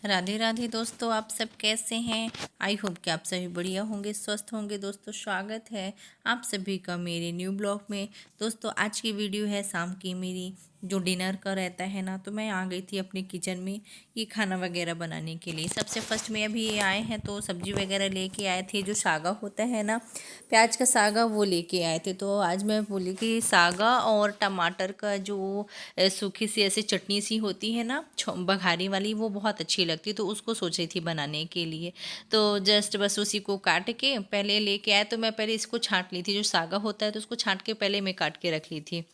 राधे राधे दोस्तों, आप सब कैसे हैं। आई होप कि आप सभी बढ़िया होंगे, स्वस्थ होंगे। दोस्तों स्वागत है आप सभी का मेरे न्यू ब्लॉग में। दोस्तों आज की वीडियो है शाम की मेरी जो डिनर का रहता है ना, तो मैं आ गई थी अपने किचन में ये खाना वगैरह बनाने के लिए। सबसे फर्स्ट में अभी ये आए हैं तो सब्जी वगैरह लेके आए थे। जो सागा होता है ना, प्याज का सागा, वो लेके आए थे। तो आज मैं बोली कि सागा और टमाटर का जो सूखी सी ऐसे चटनी सी होती है ना, बघारी वाली, वो बहुत अच्छी लगती है। तो उसको सोची थी बनाने के लिए। तो जस्ट बस उसी को काट के पहले लेके आए। तो मैं पहले इसको छांट ली थी, जो सागा होता है तो उसको छांट के पहले मैं काट के रख ली थी,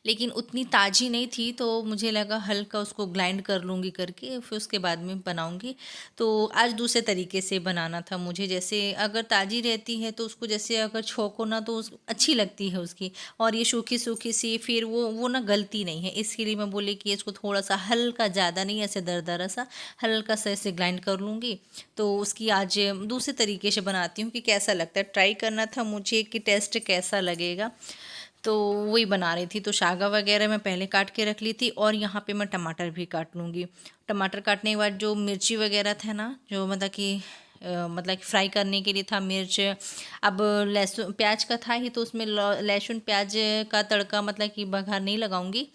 लेकिन उतनी ताज़ी नहीं थी। तो मुझे लगा हल्का उसको ग्राइंड कर लूँगी करके, फिर उसके बाद में बनाऊँगी। तो आज दूसरे तरीके से बनाना था मुझे। जैसे अगर ताज़ी रहती है तो उसको जैसे अगर छोंको ना तो अच्छी लगती है उसकी, और ये सूखी सूखी सी फिर वो ना गलती नहीं है। इसके लिए मैं बोली कि इसको थोड़ा सा हल्का, ज़्यादा नहीं ऐसे दरदरा सा, हल्का सा ऐसे ग्राइंड कर लूँगी। तो उसकी आज दूसरे तरीके से बनाती हूँ कि कैसा लगता है। ट्राई करना था मुझे कि टेस्ट कैसा लगेगा, तो वही बना रही थी। तो सागा वगैरह मैं पहले काट के रख ली थी, और यहाँ पे मैं टमाटर भी काट लूँगी। टमाटर काटने के बाद जो मिर्ची वगैरह था ना, जो मतलब कि फ्राई करने के लिए था मिर्च। अब लहसुन प्याज का था ही, तो उसमें लहसुन प्याज का तड़का मतलब कि बघार नहीं लगाऊंगी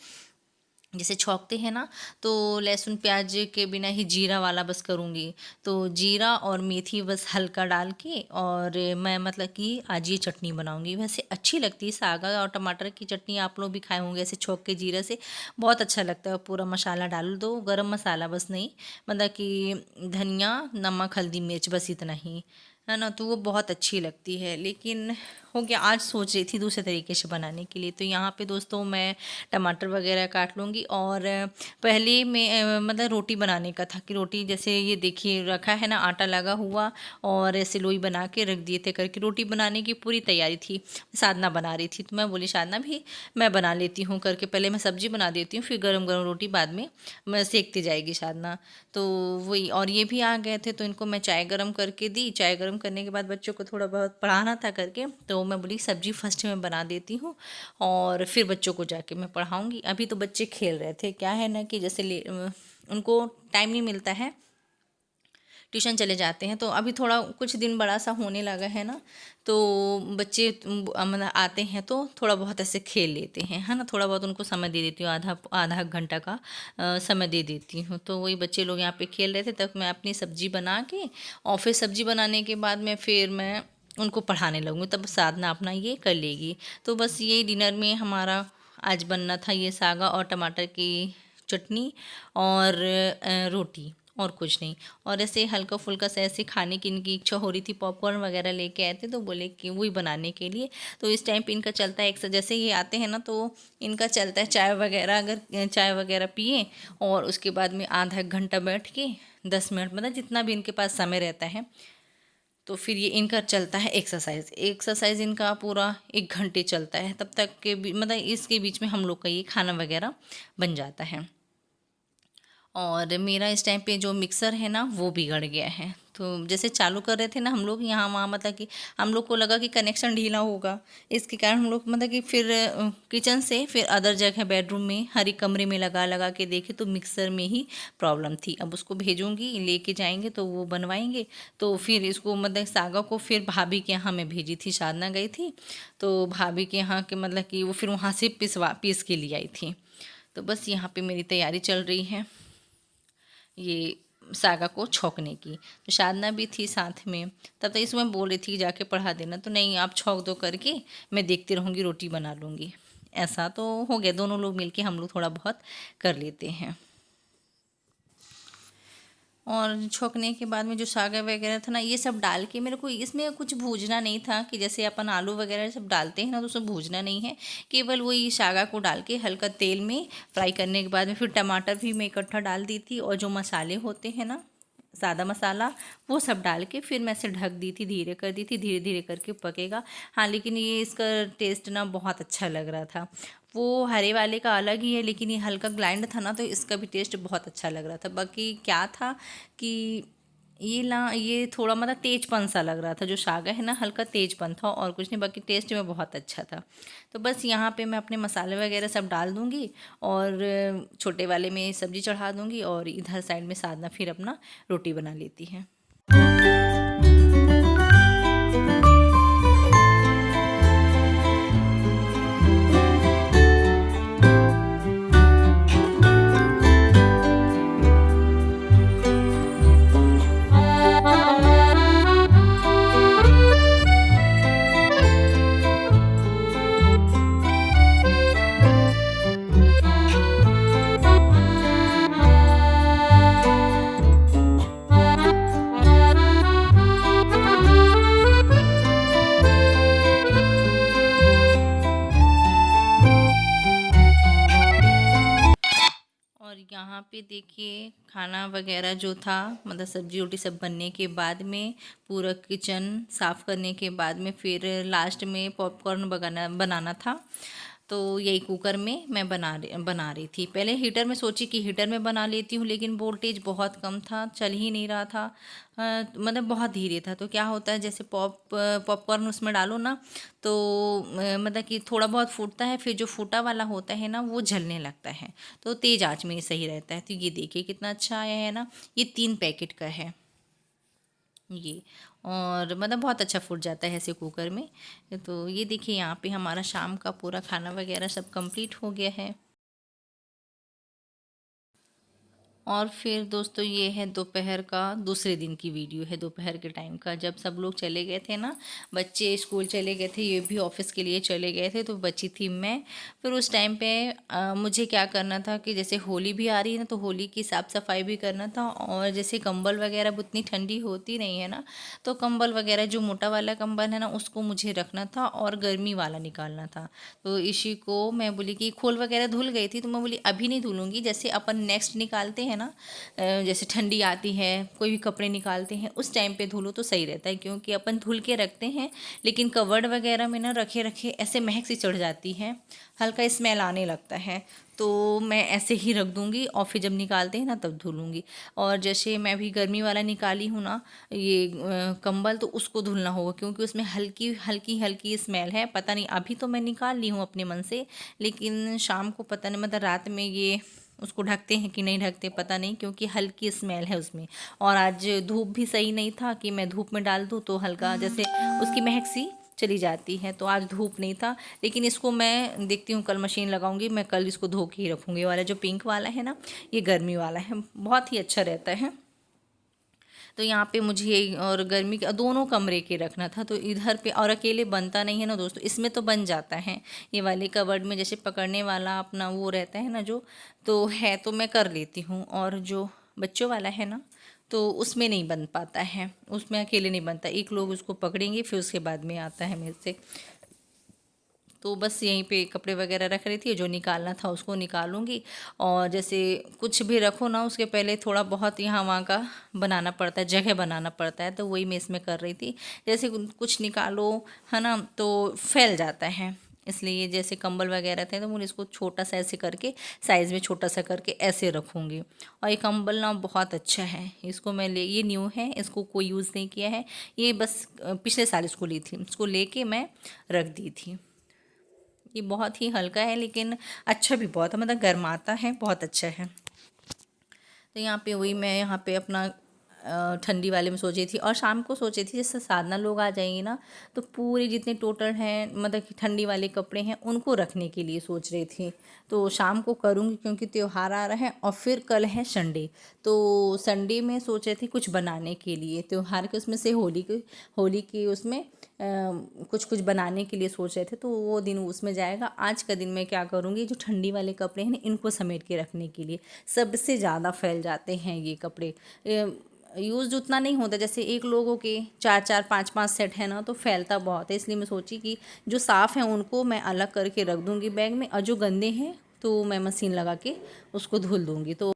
जैसे छौंकते हैं ना। तो लहसुन प्याज के बिना ही जीरा वाला बस करूँगी। तो जीरा और मेथी बस हल्का डाल के, और मैं मतलब कि आज ये चटनी बनाऊँगी। वैसे अच्छी लगती है सागा और टमाटर की चटनी, आप लोग भी खाए होंगे ऐसे छौंक के जीरा से, बहुत अच्छा लगता है। पूरा मसाला डाल दो, गरम मसाला बस नहीं, मतलब कि धनिया, नमक, हल्दी, मिर्च, बस इतना ही है ना। तो वो बहुत अच्छी लगती है। लेकिन हो गया, आज सोच रही थी दूसरे तरीके से बनाने के लिए। तो यहाँ पे दोस्तों मैं टमाटर वगैरह काट लूँगी। और पहले मैं मतलब रोटी बनाने का था कि रोटी, जैसे ये देखिए रखा है ना आटा लगा हुआ, और ऐसे लोई बना के रख दिए थे करके। रोटी बनाने की पूरी तैयारी थी, साधना बना रही थी। तो मैं बोली साधना भी मैं बना लेती हूँ करके, पहले मैं सब्जी बना देती हूँ, फिर गरम गरम रोटी बाद में मैं सेकती जाएगी साधना। तो वही, और ये भी आ गए थे तो इनको मैं चाय गरम करके दी। चाय गरम करने के बाद बच्चों को थोड़ा बहुत पढ़ाना था करके, तो मैं बोली सब्जी फर्स्ट में बना देती हूँ और फिर बच्चों को जाके मैं पढ़ाऊँगी। अभी तो बच्चे खेल रहे थे। क्या है ना कि जैसे उनको टाइम नहीं मिलता है, ट्यूशन चले जाते हैं। तो अभी थोड़ा कुछ दिन बड़ा सा होने लगा है ना, तो बच्चे मतलब आते हैं तो थोड़ा बहुत ऐसे खेल लेते हैं, है ना। थोड़ा बहुत उनको समय दे देती हूँ, आधा आधा घंटा का समय दे देती हूँ। तो वही बच्चे लोग यहाँ पे खेल रहे थे, तब मैं अपनी सब्जी बना के, और फिर सब्जी बनाने के बाद में फिर मैं उनको पढ़ाने लगूँगी, तब साधना अपना ये कर लेगी। तो बस यही डिनर में हमारा आज बनना था, ये सागा और टमाटर की चटनी और रोटी, और कुछ नहीं। और ऐसे हल्का फुल्का सा ऐसे खाने की इनकी इच्छा हो रही थी, पॉपकॉर्न वगैरह लेके आए थे, तो बोले कि वही बनाने के लिए। तो इस टाइम पे इनका चलता है एक जैसे ये आते हैं ना, तो इनका चलता है चाय वगैरह, अगर चाय वगैरह पिए और उसके बाद में आधा एक घंटा बैठ के 10 मिनट, मतलब जितना भी इनके पास समय रहता है, तो फिर ये इनका चलता है एक्सरसाइज। एक्सरसाइज इनका पूरा 1 घंटे चलता है, तब तक के मतलब इसके बीच में हम लोग का ये खाना वगैरह बन जाता है। और मेरा इस टाइम पे जो मिक्सर है ना, वो बिगड़ गया है। तो जैसे चालू कर रहे थे ना हम लोग यहाँ वहाँ, मतलब कि हम लोग को लगा कि कनेक्शन ढीला होगा, इसके कारण हम लोग मतलब कि फिर किचन से फिर अदर जगह बेडरूम में हर एक कमरे में लगा लगा के देखे, तो मिक्सर में ही प्रॉब्लम थी। अब उसको भेजूँगी, लेके जाएंगे तो वो बनवाएंगे। तो फिर इसको मतलब सागा को फिर भाभी के यहाँ मैं भेजी थी, साधना गई थी तो भाभी के यहाँ के मतलब कि वो फिर वहाँ से पीस के लिए आई थी। तो बस यहाँ पे मेरी तैयारी चल रही है ये सागा को छौंकने की। तो साधना भी थी साथ में, तब तक इसमें बोल रही थी कि जाके पढ़ा देना। तो नहीं, आप छौंक दो करके, मैं देखती रहूँगी, रोटी बना लूँगी। ऐसा तो हो गया, दोनों लोग मिलके हम लोग थोड़ा बहुत कर लेते हैं। और छोंकने के बाद में जो सागा वगैरह था ना, ये सब डाल के मेरे को इसमें कुछ भूजना नहीं था कि जैसे अपन आलू वगैरह सब डालते हैं ना, तो सब भूजना नहीं है। केवल वही सागा को डाल के हल्का तेल में फ्राई करने के बाद में फिर टमाटर भी मैं इकट्ठा डाल दी थी, और जो मसाले होते हैं ना, सादा मसाला, वो सब डाल के फिर मैं इसे ढक दी थी, धीरे कर दी थी, धीरे धीरे करके पकेगा। हाँ, लेकिन ये इसका टेस्ट ना बहुत अच्छा लग रहा था। वो हरे वाले का अलग ही है, लेकिन ये हल्का ग्राइंड था ना, तो इसका भी टेस्ट बहुत अच्छा लग रहा था। बाकी क्या था कि ये थोड़ा मतलब तेजपन सा लग रहा था, जो सागा है ना हल्का तेजपन था और कुछ नहीं, बाकी टेस्ट में बहुत अच्छा था। तो बस यहाँ पे मैं अपने मसाले वगैरह सब डाल दूँगी और छोटे वाले में सब्ज़ी चढ़ा दूँगी और इधर साइड में साधना फिर अपना रोटी बना लेती है। और यहाँ पे देखिए खाना वगैरह जो था मतलब सब्जी रोटी सब बनने के बाद में पूरा किचन साफ़ करने के बाद में फिर लास्ट में पॉपकॉर्न बनाना था। तो यही कुकर में मैं बना रही थी। पहले हीटर में सोची कि हीटर में बना लेती हूँ, लेकिन वोल्टेज बहुत कम था, चल ही नहीं रहा था, मतलब बहुत धीरे था। तो क्या होता है जैसे पॉपकॉर्न उसमें डालो ना तो मतलब कि थोड़ा बहुत फूटता है, फिर जो फूटा वाला होता है ना वो जलने लगता है। तो तेज़ आंच में सही रहता है। तो ये देखिए कितना अच्छा आया है ना, ये 3 पैकेट का है ये, और मतलब बहुत अच्छा फूट जाता है ऐसे कुकर में। तो ये देखिए यहाँ पे हमारा शाम का पूरा खाना वगैरह सब कंप्लीट हो गया है। और फिर दोस्तों ये है दोपहर का दूसरे दिन की वीडियो है, दोपहर के टाइम का, जब सब लोग चले गए थे ना, बच्चे स्कूल चले गए थे, ये भी ऑफिस के लिए चले गए थे, तो बची थी मैं। फिर उस टाइम पे मुझे क्या करना था कि जैसे होली भी आ रही है ना, तो होली की साफ़ सफाई भी करना था, और जैसे कंबल वगैरह उतनी ठंडी होती नहीं है ना, तो कंबल वगैरह जो मोटा वाला कंबल है ना उसको मुझे रखना था और गर्मी वाला निकालना था। तो इसी को मैं बोली कि खोल वगैरह धुल गई थी, तो मैं बोली अभी नहीं धुलूँगी, जैसे अपन नेक्स्ट निकालते हैं ना, जैसे ठंडी आती है कोई भी कपड़े निकालते हैं उस टाइम पे धुलो तो सही रहता है, क्योंकि अपन धुल के रखते हैं लेकिन कवर्ड वगैरह में ना रखे रखे ऐसे महक सी चढ़ जाती है, हल्का स्मेल आने लगता है। तो मैं ऐसे ही रख दूँगी और फिर जब निकालते हैं ना तब धुलूँगी। और जैसे मैं भी गर्मी वाला निकाली हूँ ना ये कंबल, तो उसको धुलना होगा क्योंकि उसमें हल्की हल्की हल्की स्मेल है। पता नहीं, अभी तो मैं निकाल ली हूँ अपने मन से, लेकिन शाम को पता नहीं, मतलब रात में ये उसको ढकते हैं कि नहीं ढकते पता नहीं, क्योंकि हल्की स्मेल है उसमें। और आज धूप भी सही नहीं था कि मैं धूप में डाल दूँ तो हल्का जैसे उसकी महक सी चली जाती है, तो आज धूप नहीं था। लेकिन इसको मैं देखती हूँ, कल मशीन लगाऊंगी, मैं कल इसको धो के ही रखूँगी। वाला जो पिंक वाला है ना ये गर्मी वाला है, बहुत ही अच्छा रहता है। तो यहाँ पे मुझे ये और गर्मी के दोनों कमरे के रखना था, तो इधर पे, और अकेले बनता नहीं है ना दोस्तों, इसमें तो बन जाता है। ये वाले कवर्ड में जैसे पकड़ने वाला अपना वो रहता है ना जो, तो है तो मैं कर लेती हूँ। और जो बच्चों वाला है ना तो उसमें नहीं बन पाता है, उसमें अकेले नहीं बनता, एक लोग उसको पकड़ेंगे फिर उसके बाद में आता है मेरे से। तो बस यहीं पे कपड़े वगैरह रख रही थी, जो निकालना था उसको निकालूंगी। और जैसे कुछ भी रखो ना उसके पहले थोड़ा बहुत यहाँ वहाँ का बनाना पड़ता है, जगह बनाना पड़ता है, तो वही मैं इसमें कर रही थी। जैसे कुछ निकालो है ना तो फैल जाता है, इसलिए जैसे कंबल वगैरह थे तो मुझे इसको छोटा सा ऐसे करके साइज़ में छोटा सा करके ऐसे रखूँगी। और ये कंबल ना बहुत अच्छा है, इसको मैं ये न्यू है, इसको कोई यूज़ नहीं किया है, ये बस पिछले साल इसको ली थी, इसको लेके मैं रख दी थी। ये बहुत ही हल्का है लेकिन अच्छा भी बहुत है, मतलब गर्माता है, बहुत अच्छा है। तो यहाँ पे वही मैं यहाँ पे अपना ठंडी वाले में सोची थी, और शाम को सोची थी जैसे साधना लोग आ जाएंगे ना तो पूरे जितने टोटल हैं मतलब कि ठंडी वाले कपड़े हैं उनको रखने के लिए सोच रही थी। तो शाम को करूँगी क्योंकि त्यौहार आ रहा है, और फिर कल है संडे, तो संडे में सोच रही थी कुछ बनाने के लिए त्यौहार के उसमें से होली की उसमें कुछ कुछ बनाने के लिए सोच रहे थे, तो वो दिन उसमें जाएगा। आज का दिन मैं क्या करूँगी, जो ठंडी वाले कपड़े हैं ना इनको समेट के रखने के लिए, सबसे ज़्यादा फैल जाते हैं ये कपड़े, यूज़ उतना नहीं होता, जैसे एक लोगों के 4-4 5-5 सेट है ना तो फैलता बहुत है। इसलिए मैं सोची कि जो साफ़ हैं उनको मैं अलग करके रख दूँगी बैग में, और जो गंदे हैं तो मैं मशीन लगा के उसको धुल दूँगी। तो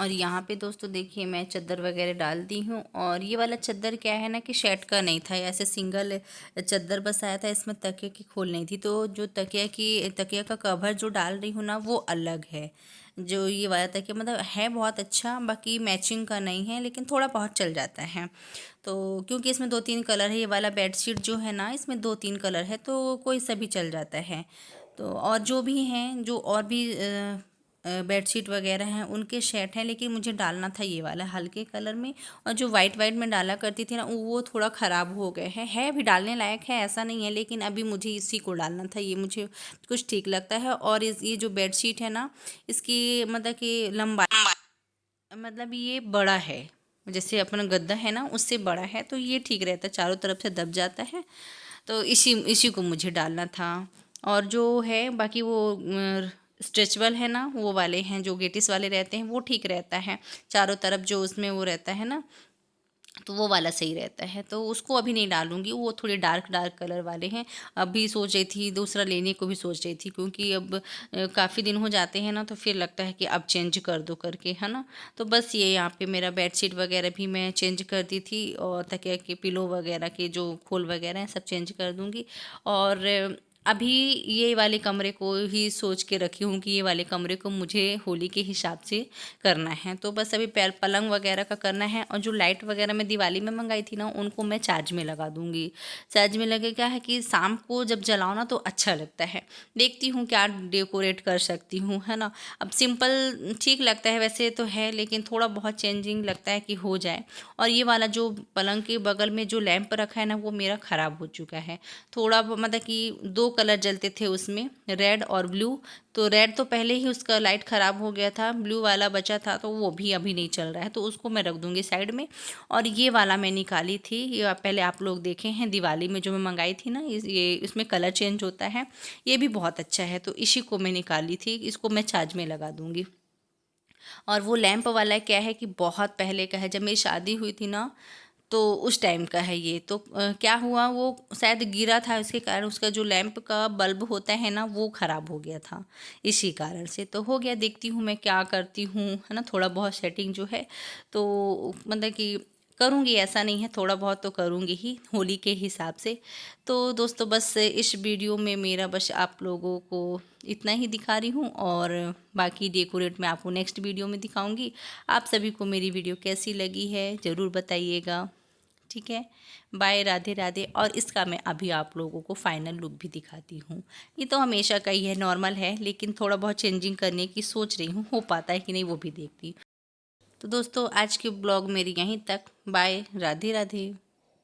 और यहाँ पे दोस्तों देखिए मैं चादर वगैरह डाल दी हूँ। और ये वाला चादर क्या है ना कि शेड का नहीं था, ऐसे सिंगल चादर बस आया था, इसमें तकिया की खोल नहीं थी। तो जो तकिया का कवर जो डाल रही हूँ ना वो अलग है। जो ये वाला तकिया मतलब है बहुत अच्छा, बाकी मैचिंग का नहीं है, लेकिन थोड़ा बहुत चल जाता है। तो क्योंकि इसमें 2-3 कलर है, ये वाला बेडशीट जो है ना इसमें 2-3 कलर है, तो कोई सा भी चल जाता है। तो और जो भी हैं, जो और भी बेडशीट वगैरह हैं उनके शेड हैं, लेकिन मुझे डालना था ये वाला हल्के कलर में। और जो वाइट वाइट में डाला करती थी ना वो थोड़ा ख़राब हो गए हैं। है भी डालने लायक है, ऐसा नहीं है, लेकिन अभी मुझे इसी को डालना था, ये मुझे कुछ ठीक लगता है। और ये जो बेडशीट है ना इसकी मतलब कि लंबाई मतलब ये बड़ा है, जैसे अपना गद्दा है ना उससे बड़ा है, तो ये ठीक रहता है, चारों तरफ से दब जाता है। तो इसी इसी को मुझे डालना था। और जो है बाकी वो स्ट्रेचबल है ना वो वाले हैं, जो गेटिस वाले रहते हैं वो ठीक रहता है, चारों तरफ जो उसमें वो रहता है ना, तो वो वाला सही रहता है। तो उसको अभी नहीं डालूंगी, वो थोड़े डार्क डार्क कलर वाले हैं। अभी सोच रही थी दूसरा लेने को भी सोच रही थी, क्योंकि अब काफ़ी दिन हो जाते हैं ना, तो फिर लगता है कि अब चेंज कर दो करके, है ना। तो बस ये यहाँ पे मेरा बेडशीट वगैरह भी मैं चेंज कर दी थी, और तकिया के पिलो वगैरह के जो खोल वगैरह हैं सब चेंज कर दूँगी। और अभी ये वाले कमरे को ही सोच के रखी हूँ कि ये वाले कमरे को मुझे होली के हिसाब से करना है। तो बस अभी पलंग वगैरह का करना है। और जो लाइट वगैरह मैं दिवाली में मंगाई थी ना उनको मैं चार्ज में लगा दूँगी। चार्ज में लगे क्या है कि शाम को जब जलाओ ना तो अच्छा लगता है। देखती हूँ क्या डेकोरेट कर सकती हूँ, है ना। अब सिंपल ठीक लगता है वैसे तो है, लेकिन थोड़ा बहुत चेंजिंग लगता है कि हो जाए। और ये वाला जो पलंग के बगल में जो लैंप रखा है ना वो मेरा ख़राब हो चुका है थोड़ा, मतलब कि 2 कलर जलते थे उसमें, रेड और ब्लू। तो रेड तो पहले ही उसका लाइट ख़राब हो गया था, ब्लू वाला बचा था तो वो भी अभी नहीं चल रहा है, तो उसको मैं रख दूँगी साइड में। और ये वाला मैं निकाली थी, ये पहले आप लोग देखे हैं दिवाली में जो मैं मंगाई थी ना, ये इसमें कलर चेंज होता है, ये भी बहुत अच्छा है, तो इसी को मैं निकाली थी, इसको मैं चार्ज में लगा दूँगी। और वो लैंप वाला क्या है कि बहुत पहले का है, जब मेरी शादी हुई थी ना तो उस टाइम का है ये। तो क्या हुआ वो शायद गिरा था, उसके कारण उसका जो लैंप का बल्ब होता है ना वो ख़राब हो गया था, इसी कारण से तो हो गया। देखती हूँ मैं क्या करती हूँ, है ना, थोड़ा बहुत सेटिंग जो है तो मतलब कि करूँगी, ऐसा नहीं है, थोड़ा बहुत तो करूँगी ही होली के हिसाब से। तो दोस्तों बस इस वीडियो में मेरा बस आप लोगों को इतना ही दिखा रही हूँ, और बाकी डेकोरेट मैं आपको नेक्स्ट वीडियो में दिखाऊंगी। आप सभी को मेरी वीडियो कैसी लगी है ज़रूर बताइएगा। ठीक है, बाय, राधे राधे। और इसका मैं अभी आप लोगों को फाइनल लुक भी दिखाती हूँ। ये तो हमेशा का ही है, नॉर्मल है, लेकिन थोड़ा बहुत चेंजिंग करने की सोच रही हूँ, हो पाता है कि नहीं वो भी देखती। तो दोस्तों आज की ब्लॉग मेरी यहीं तक, बाय, राधे राधे।